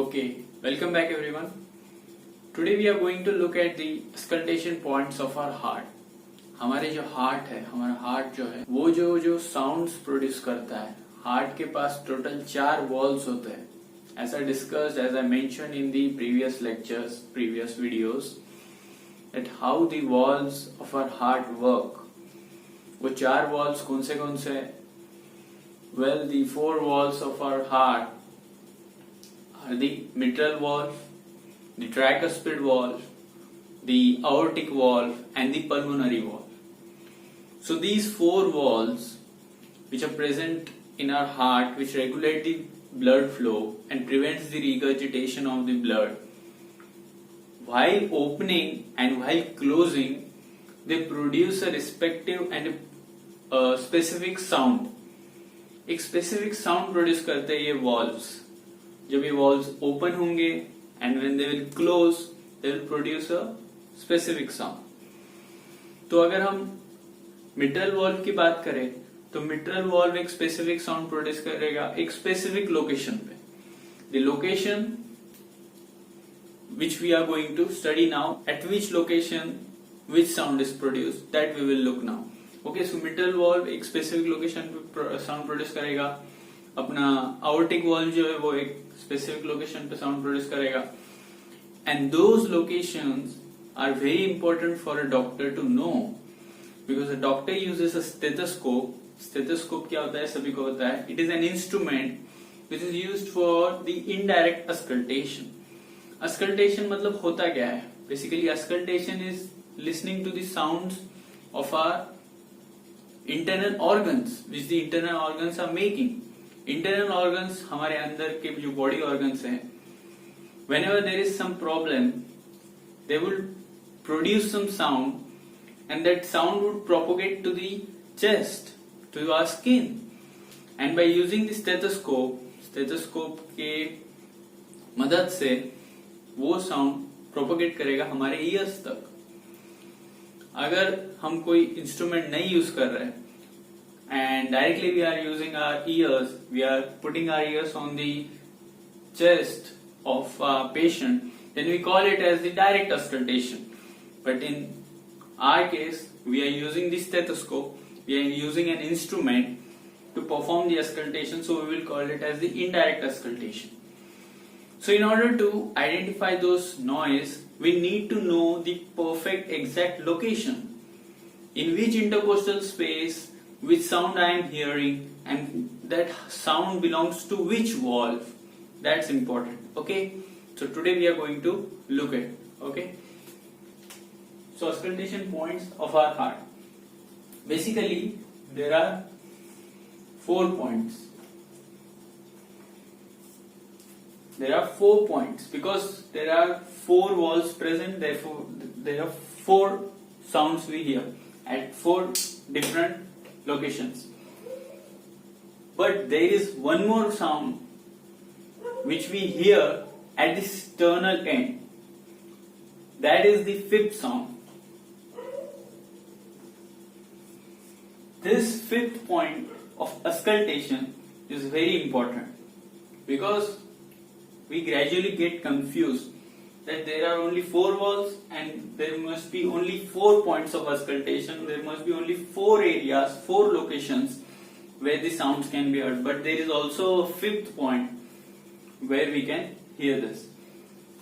Okay, welcome back everyone. Today we are going to look at the auscultation points of our heart. हमारे जो heart है, हमारा heart जो है वो जो साउंड्स प्रोड्यूस करता है. हार्ट के पास टोटल 4 वॉल्स होते हैं. As I discussed, as I mentioned in the previous lectures, previous videos, that how the walls of our heart work. वो 4 walls कौन से हैं? Well, the 4 walls of our heart are the mitral valve, the tricuspid valve, the aortic valve, and the pulmonary valve. So these 4 valves, which are present in our heart, which regulate the blood flow and prevents the regurgitation of the blood, while opening and while closing, they produce a respective and a specific sound. एक specific sound produce करते हैं ये valves. जब ये valves open होंगे and when they will close they will produce a specific sound. तो अगर हम मिट्रल वॉल्व की बात करें तो मिट्रल वॉल्व एक स्पेसिफिक साउंड प्रोड्यूस करेगा एक स्पेसिफिक लोकेशन पे. The location which we are going to study now, at which location which sound is produced, that we will look now. Okay, so mitral valve एक specific location पे sound produce करेगा. अपना aortic valve जो है वो एक specific location पे sound produce करेगा. And those locations are very important for a doctor to know, because a doctor uses a stethoscope. Stethoscope क्या होता है, सभी को पता है. It is an instrument which is used for the indirect auscultation. Auscultation मतलब होता क्या है? Basically auscultation is listening to the sounds of our internal organs, which the internal organs are making. Internal organs हमारे अंदर के जो body organs हैं, whenever there is some problem, they will produce some sound, and that sound would propagate to the chest, to our skin, and by using the stethoscope के मदद से वो sound propagate करेगा हमारे ears तक. अगर हम कोई इंस्ट्रूमेंट नहीं यूज कर रहे and directly we are using our ears, we are putting our ears on the chest of patient, then we call it as the direct auscultation. But in our case we are using the stethoscope, we are using an instrument to perform the auscultation, so we will call it as the indirect auscultation. So in order to identify those noise, we need to know the perfect exact location, in which intercostal space, which sound I am hearing, and that sound belongs to which valve. That's important. Okay, so today we are going to look at. Okay, so auscultation points of our heart. Basically there are 4 points. There are 4 points because there are 4 valves present, therefore there are 4 sounds we hear at 4 different locations. But there is one more sound which we hear at the sternal end. That is the 5th sound. This 5th point of auscultation is very important because we gradually get confused that there are only 4 valves and there must be only 4 points of auscultation. There must be only 4 areas, 4 locations where the sounds can be heard. But there is also a 5th point where we can hear this.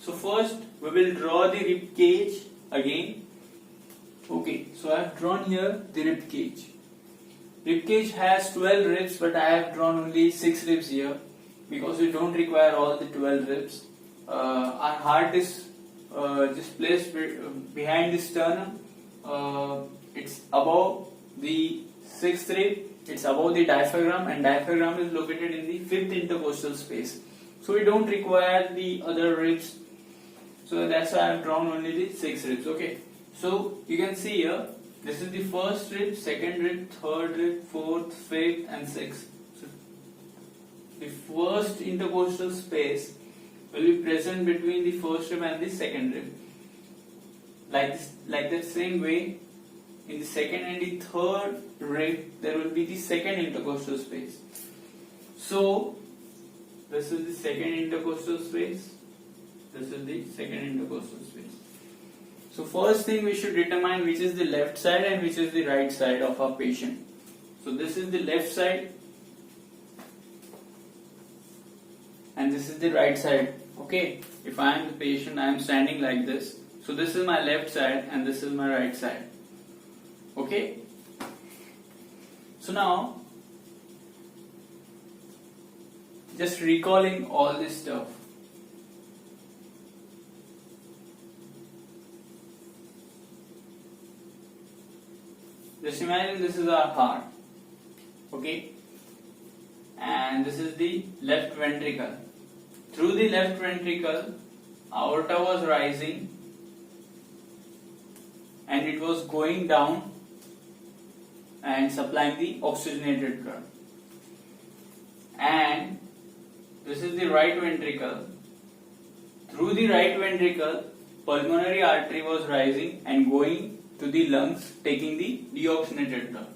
So first we will draw the rib cage again. Okay, so I have drawn here the rib cage. Rib cage has 12 ribs, but I have drawn only 6 ribs here, because we don't require all the 12 ribs. Our heart is just placed behind the sternum. It's above the 6th rib. It's above the diaphragm, and diaphragm is located in the 5th intercostal space. So we don't require the other ribs. So that's why I have drawn only the 6 ribs. Okay. So you can see here, this is the first rib, second rib, third rib, fourth, fifth, and sixth. The first intercostal space will be present between the first rib and the second rib. Like the same way, in the second and the third rib, there will be the second intercostal space. So This is the second intercostal space. This is the second intercostal space. So first thing we should determine which is the left side and which is the right side of our patient. So this is the left side and this is the right side. Okay, if I am the patient, I am standing like this. So this is my left side and this is my right side. Okay. So now, just recalling all this stuff. Just imagine this is our heart. Okay. And this is the left ventricle. Through the left ventricle, aorta was rising and it was going down and supplying the oxygenated blood. And this is the right ventricle. Through the right ventricle, pulmonary artery was rising and going to the lungs, taking the deoxygenated blood.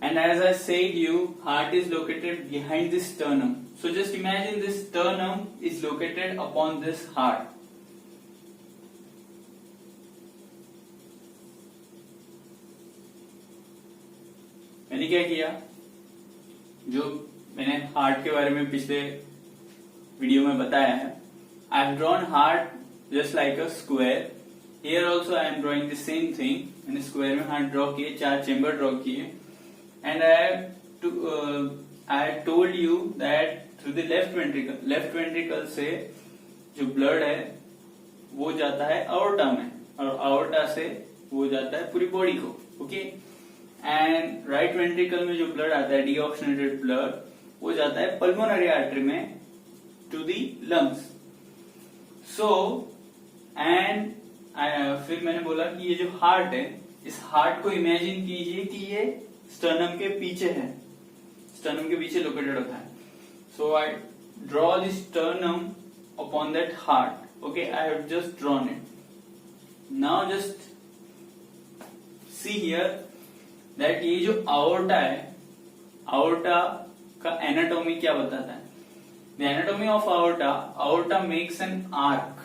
And as I said you, heart is located behind this sternum. So just imagine this sternum is located upon this heart. मैंने क्या किया, जो मैंने heart के बारे में पिछले video में बताया है, I have drawn heart just like a square. Here also I am drawing the same thing. मैंने स्क्वायर में हार्ट ड्रॉ किए, 4 चेम्बर ड्रॉ किए. And I had told you that through the left ventricle से जो blood है वो जाता है aorta में और aorta से वो जाता है पूरी बॉडी को. ओके. एंड राइट वेंट्रिकल में जो ब्लड आता है डीऑक्सीजनेटेड ब्लड वो जाता है पल्मोनरी आर्टरी में to the lungs. So and फिर मैंने बोला कि ये जो हार्ट है, इस हार्ट को इमेजिन कीजिए कि ये स्टर्नम के पीछे है, स्टर्नम के पीछे लोकेटेड होता है. So I draw the sternum upon that heart. Okay, I have just drawn it. Now just see here that ये जो aorta है, aorta का एनाटॉमी क्या बताता है. The anatomy of aorta makes an arc.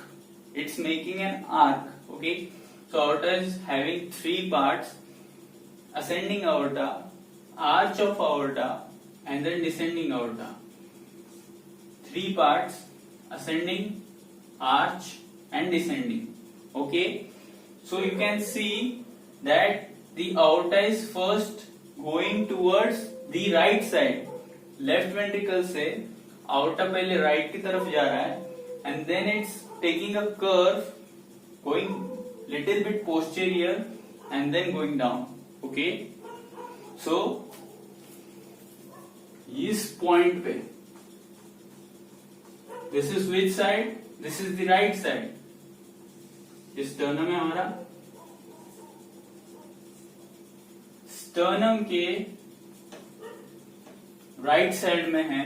It's making an arc. Okay, so aorta is having 3 parts: ascending aorta, arch of aorta, and then descending aorta. 3 parts: ascending, arch, and descending. Okay, so you can see that the aorta is first going towards the right side. Left ventricle से aorta पहले right की तरफ जा रहा है and then it's taking a curve going little bit posterior and then going down. Okay, so इस point पे this is which side? This is the right side. इस sternum है हमारा, स्टर्नम के राइट साइड में है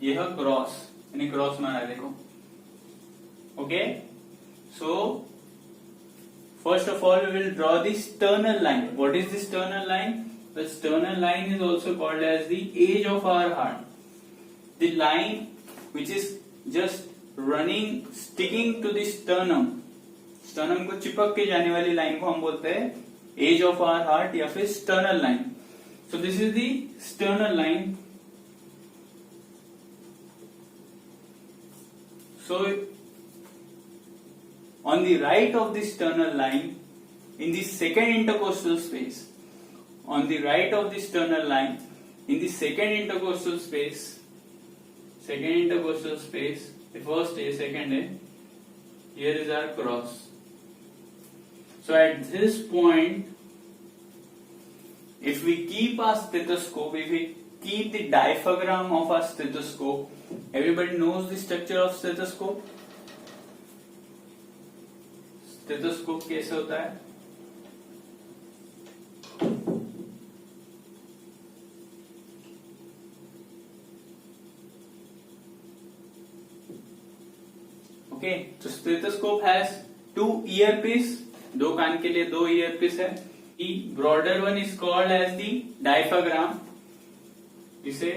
यह क्रॉस, यानी क्रॉस मारा है देखो. Okay, so first of all we will draw the sternal line. What is the sternal line? The sternal line is also called as the edge of our heart. The line which is just running sticking to the sternum. Sternum को चिपक के जाने वाली line को हम बोलते हैं as of our heart या फिर sternal line. So this is the sternal line. So on the right of the sternal line in the second intercostal space, on the right of the sternal line in the second intercostal space, the first A, second A, here is our cross. So at this point, if we keep our stethoscope, if we keep the diaphragm of our stethoscope, everybody knows the structure of stethoscope. Stethoscope कैसे होता है? Okay, so stethoscope has 2 earpiece, 2 कान के लिए 2 earpiece है. The broader one is called as the diaphragm इसे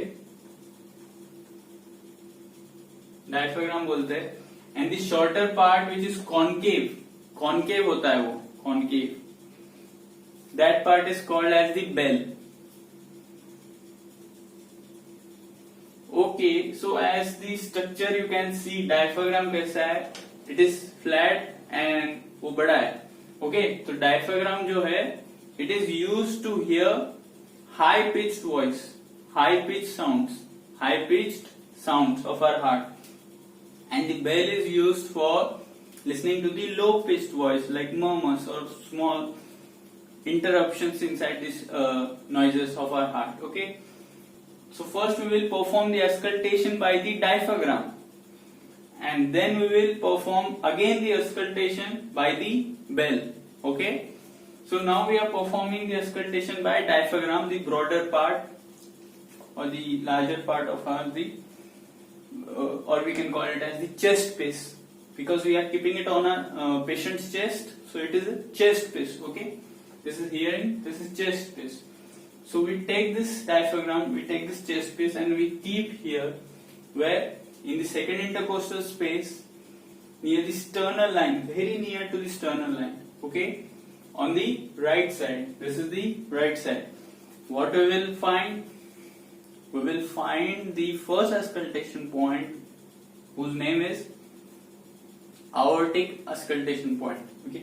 diaphragm बोलते हैं. And the shorter part which is concave, concave होता है वो, concave, that part is called as the bell. Okay, so as the structure you can see diaphragm कैसा है, it is flat and वो बड़ा है. ओके, तो डायफ्राम जो है it is used to hear high pitched voice, high pitch sounds, high pitched sounds of our heart. And the bell is used for listening to the low pitched voice like murmurs or small interruptions inside these noises of our heart. Okay, so first we will perform the auscultation by the diaphragm, and then we will perform again the auscultation by the bell. Okay, so now we are performing the auscultation by diaphragm, the broader part or the larger part of the or we can call it as the chest piece, because we are keeping it on our patient's chest, so it is a chest piece. Okay, this is hearing, this is chest piece. So we take this diaphragm, we take this chest piece and we keep here, where in the second intercostal space near the sternal line, very near to the sternal line. Okay, on the right side, this is the right side. What we will find? We will find the first auscultation point, whose name is aortic auscultation point. Okay,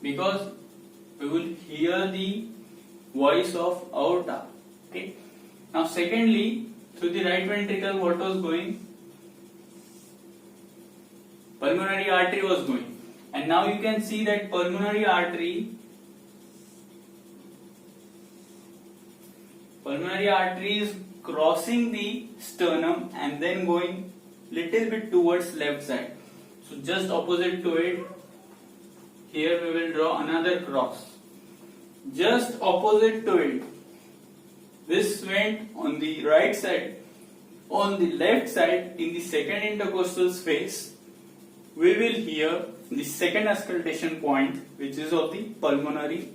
because we will hear the voice of aorta. Okay, now secondly, through the right ventricle what was going? Pulmonary artery was going, and now you can see that pulmonary artery is crossing the sternum and then going little bit towards left side. So just opposite to it, here we will draw another cross. Just opposite to it, this went on the right side. On the left side, in the second intercostal space, we will hear the second auscultation point, which is of the pulmonary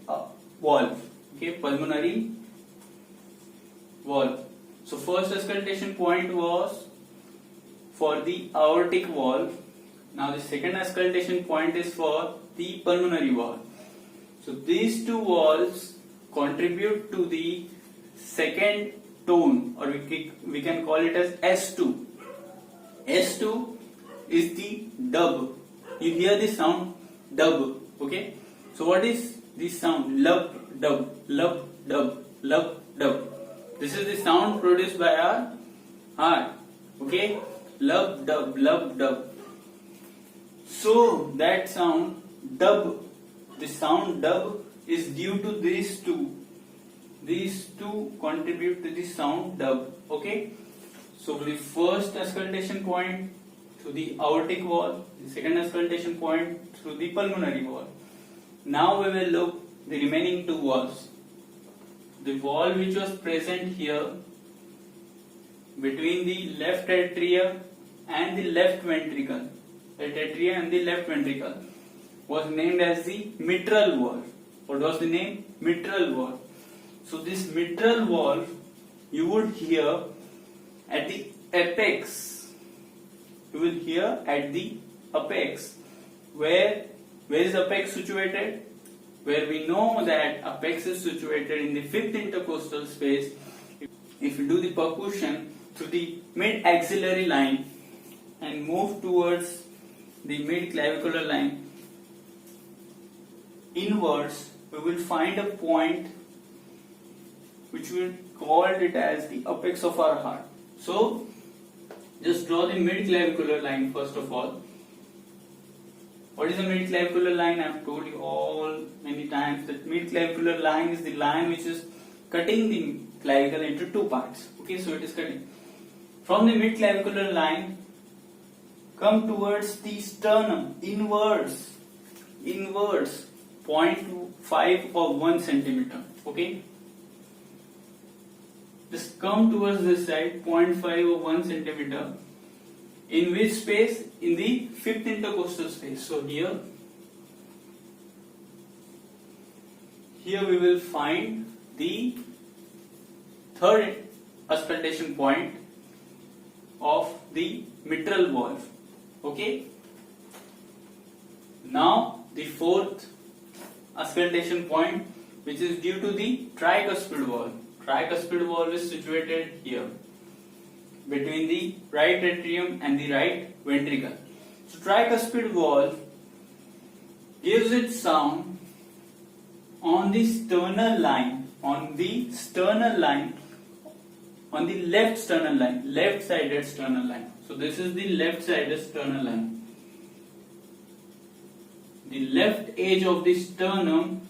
valve. Okay, pulmonary valve. So first auscultation point was for the aortic valve. Now the second auscultation point is for the pulmonary valve. So these two valves contribute to the second tone, or we can call it as S2. S2 is the dub. You hear the sound dub. Okay, so what is this sound? Lub dub, lub dub, lub dub. This is the sound produced by our heart. Okay, lub dub, lub dub. So that sound dub, the sound dub is due to these two. These two contribute to the sound dub. Okay, so the first auscultation point through the aortic valve, the second auscultation point through the pulmonary valve. Now we will look the remaining two valves. The valve which was present here between the left atria and the left ventricle, right atria and the left ventricle, was named as the mitral valve. What was the name? Mitral valve. So this mitral valve you would hear at the apex. You will hear at the apex. Where is apex situated? Where we know that apex is situated in the fifth intercostal space. If you do the percussion through the mid-axillary line and move towards the mid-clavicular line inwards, we will find a point which we called it as the apex of our heart. So just draw the mid-clavicular line first of all. What is the mid-clavicular line? I have told you all many times that mid-clavicular line is the line which is cutting the clavicle into two parts. Okay, so it is cutting. From the mid-clavicular line, come towards the sternum, inwards, 0.5 or 1 centimeter. Okay, just come towards this side, 0.5 or 1 centimeter. In which space? In the fifth intercostal space. So here we will find the third auscultation point of the mitral valve. Okay. Now the fourth auscultation point, which is due to the tricuspid valve. Tricuspid valve is situated here between the right atrium and the right ventricle. So tricuspid valve gives its sound on the sternal line, on the left sternal line, left-sided sternal line. So this is the left-sided sternal line. The left edge of the sternum,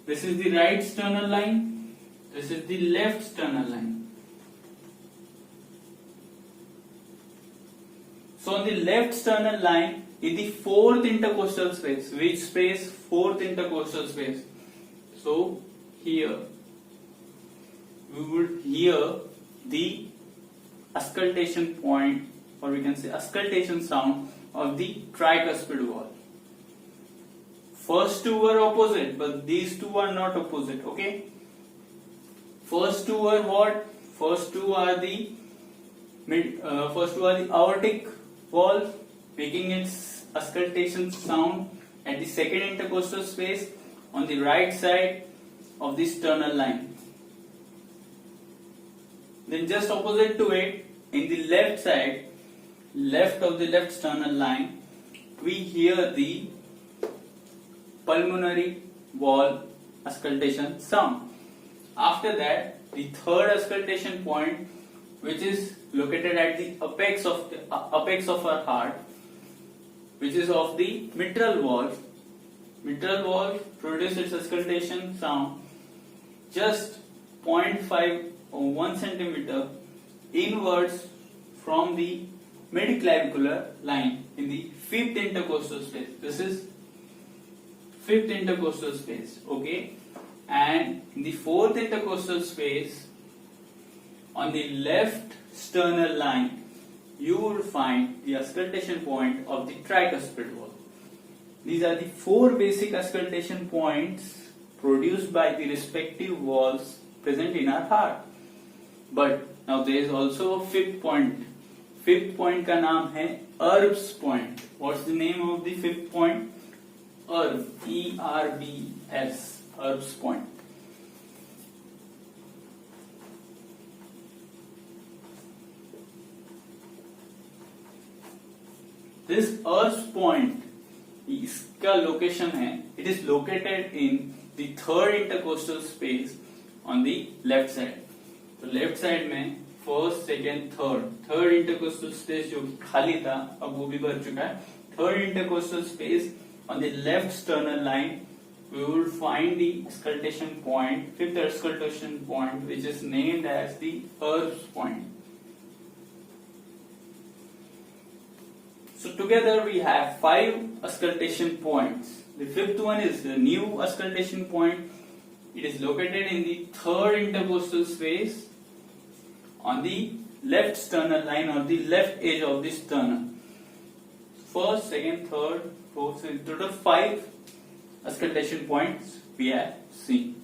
this is the right sternal line, this is the left sternal line. So on the left sternal line, in the fourth intercostal space, which space? Fourth intercostal space. So here we would hear the auscultation point, or we can say auscultation sound of the tricuspid valve. First two are opposite, but these two are not opposite. Okay. First two are what? First two are the aortic valve, making its auscultation sound at the second intercostal space on the right side of the sternal line. Then just opposite to it, in the left side, left of the left sternal line, we hear the pulmonary valve auscultation sound. After that, the third auscultation point, which is located at the apex of our heart, which is of the mitral valve. Mitral valve produces its auscultation sound just 0.5 or 1 centimeter inwards from the midclavicular line in the fifth intercostal space. This is fifth intercostal space. Okay, and in the fourth intercostal space, on the left sternal line, you will find the auscultation point of the tricuspid valve. These are the four basic auscultation points produced by the respective valves present in our heart. But now there is also a fifth point. Fifth point का नाम है Erb's point. What's the name of the fifth point? Erb, E-R-B-S, Erb's point. This Erb's point, इसका location है, it is located in the third intercostal space on the left side. तो left side में first, second, third intercostal space जो खाली था अब वो भी भर चुका है. Third intercostal space on the left sternal line, we will find the auscultation point, fifth auscultation point, which is named as the Erb's point. So together we have 5 auscultation points. The fifth one is the new auscultation point. It is located in the third intercostal space on the left sternal line, or the left edge of the sternum. First, second, third, fourth, so in total 5 auscultation points we have seen.